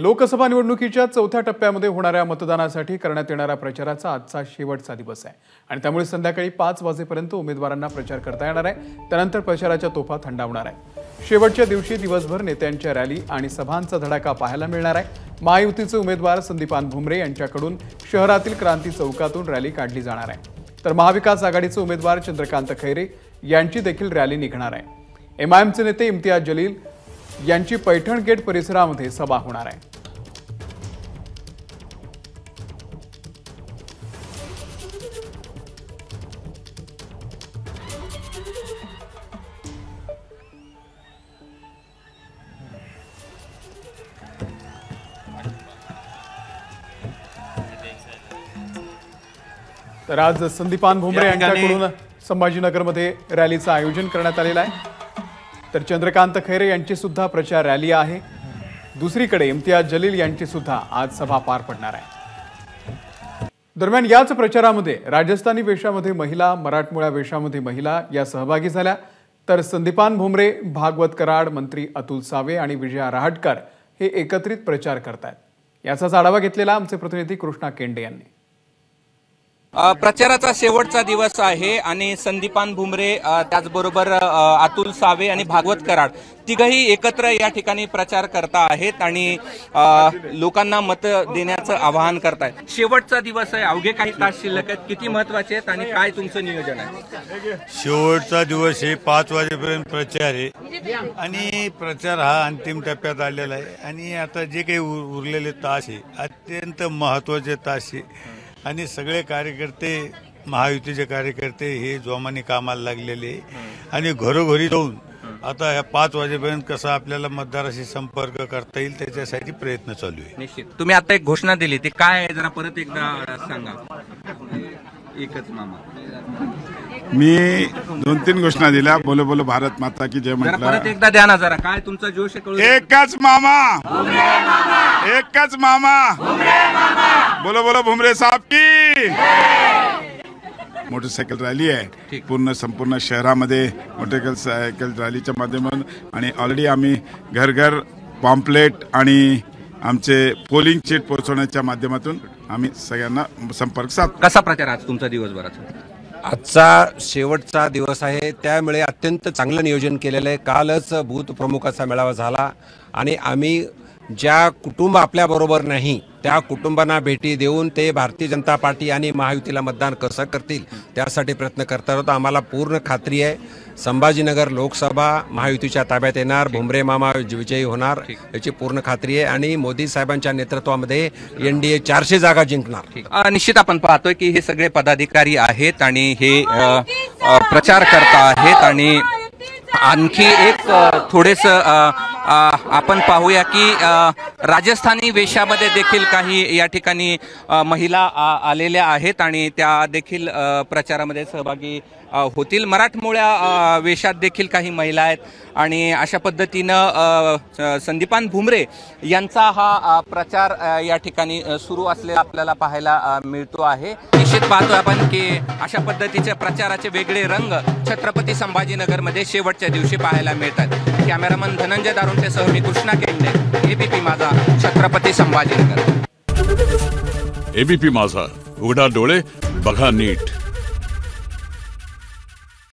लोकसभा निवडणुकीच्या चौथ्या टप्प्यामध्ये होणाऱ्या मतदानासाठी करण्यात येणाऱ्या प्रचाराचा आजचा शेवटचा दिवस आहे आणि त्यामुळे संध्याकाळी 5 वाजेपर्यंत उमेदवारांना प्रचार करता येणार आहे। त्यानंतर प्रचाराच्या तोफा थंडावणार आहे। शेवटच्या दिवशी दिवसभर नेत्यांच्या रॅली आणि सभांचा धडाका पाहायला मिळणार आहे। महायुतीचे उमेदवार संदीपान भुमरे यांच्याकडून शहरातील क्रांती चौकातून रॅली काढली जाणार आहे, तर महाविकास आघाडीचे उमेदवार चंद्रकांत खैरे यांची देखील रॅली निघणार आहे। एमआयएमचे नेते इम्तियाज जलील यांची पैठण गेट परिसरामध्ये सभा होणार आहे। तर आज संदीपान भुमरे यांच्याकडून संभाजीनगरमध्ये रॅलीचं आयोजन करण्यात आलेलं आहे। तर चंद्रकांत खैरे यांची सुद्धा प्रचार रॅली आहे। दुसरीकडे इम्तियाज जलील यांची सुद्धा आज सभा पार पडणार आहे। दरम्यान याच प्रचारामध्ये राजस्थानी वेशामध्ये महिला, मराठमोळ्या वेशामध्ये महिला या सहभागी झाल्या। तर संदीपान भुमरे, भागवत कराड, मंत्री अतुल सावे आणि विजया रहाटकर हे एकत्रित प्रचार करतात। याचाच आढावा घेतलेला आमचे प्रतिनिधी कृष्णा केंडे यांनी। प्रचाराचा शेवटचा दिवस आहे आणि संदीपान भुमरे त्याचबरोबर अतुल सावे आणि भागवत कराड तिघही एकत्र या ठिकाणी प्रचार करता आहेत आणि लोकांना मत देण्याचं आवाहन करतायत। शेवटचा दिवस आहे, अवघे काही तास शिल्लक आहेत, किती महत्वाचे आहेत आणि काय तुमचं नियोजन आहे? शेवटचा दिवस आहे, 5 वाजेपर्यंत प्रचार आहे आणि प्रचार हा अंतिम टप्प्यात आलेला आहे आणि आता जे काही उरलेले तास आहे अत्यंत महत्वाचे तास आहे आणि सगळे कार्यकर्ते, महायुतीचे कार्यकर्ते हे जोमाने कामाला लागलेले आणि घरोघरी जाऊन आता ह्या 5 वाजेपर्यंत कसा आपल्याला मतदाराशी संपर्क करता येईल त्याच्यासाठी प्रयत्न चालू आहे। निश्चित तुम्ही आता एक घोषणा दिली, ते काय आहे जरा परत एकदा सांगा। एकच मामा, मी 2-3 घोषणा दिल्या। बोलो बोलो भारत माता की जय म्हटलं, परत एकदा द्या ना जरा, काय तुमचा जोश आहे? एकच मामा, एकच मामा, बोलो बोलो भुमरे साहब की। मोटरसायकल रॅली आहे पूर्ण संपूर्ण शहरामध्ये मोटरसायकल रॅलीच्या माध्यमातून आणि ऑलरेडी आम्ही घर घर पॉम्पलेट आणि आमचे पोलिंग चीट पोहोचवण्याच्या माध्यमातून आम्ही सगळ्यांना संपर्क साधतो। कसा प्रचार आज तुमचा दिवसभराचा? आजचा शेवटचा दिवस आहे, त्यामुळे अत्यंत चांगलं नियोजन केलेलं आहे। कालच बूथ प्रमुखाचा मेळावा झाला आणि आम्ही ज्या कुटुंब आपल्याबरोबर नाही त्या कुटुंबांना भेटी देऊन ते भारतीय जनता पार्टी आणि महायुतीला मतदान कसं करतील त्यासाठी प्रयत्न करता आहोत। आम्हाला पूर्ण खात्री आहे संभाजीनगर लोकसभा महायुतीच्या ताब्यात येणार, भुमरे मामा विजयी होणार याची पूर्ण खात्री आहे आणि मोदी साहेबांच्या नेतृत्वामध्ये एनडीए 400 जागा जिंकणार। निश्चित आपण पाहतोय की हे सगळे पदाधिकारी आहेत आणि हे प्रचार करता आहेत आणि आणखी एक थोडेस आपण पाहूया की राजस्थानी वेशामध्ये देखील काही या ठिकाणी महिला आलेल्या आहेत आणि त्या देखील प्रचारामध्ये सहभागी होतील। मराठमोळ्या वेशात देखील काही महिला आहेत आणि अशा पद्धतीनं संदीपान भुमरे यांचा हा प्रचार या ठिकाणी सुरू असलेला आपल्याला पाहायला मिळतो आहे। निश्चित पाहतोय आपण की अशा पद्धतीचे प्रचाराचे वेगळे रंग छत्रपती संभाजीनगरमध्ये शेवटच्या दिवशी पाहायला मिळतात। कॅमेरामन धनंजय दारुंटेसह मी कृष्णा केंडे, एबीपी माझा, छत्रपती संभाजीनगर। एबीपी माझा, उघडा डोळे बघा नीट।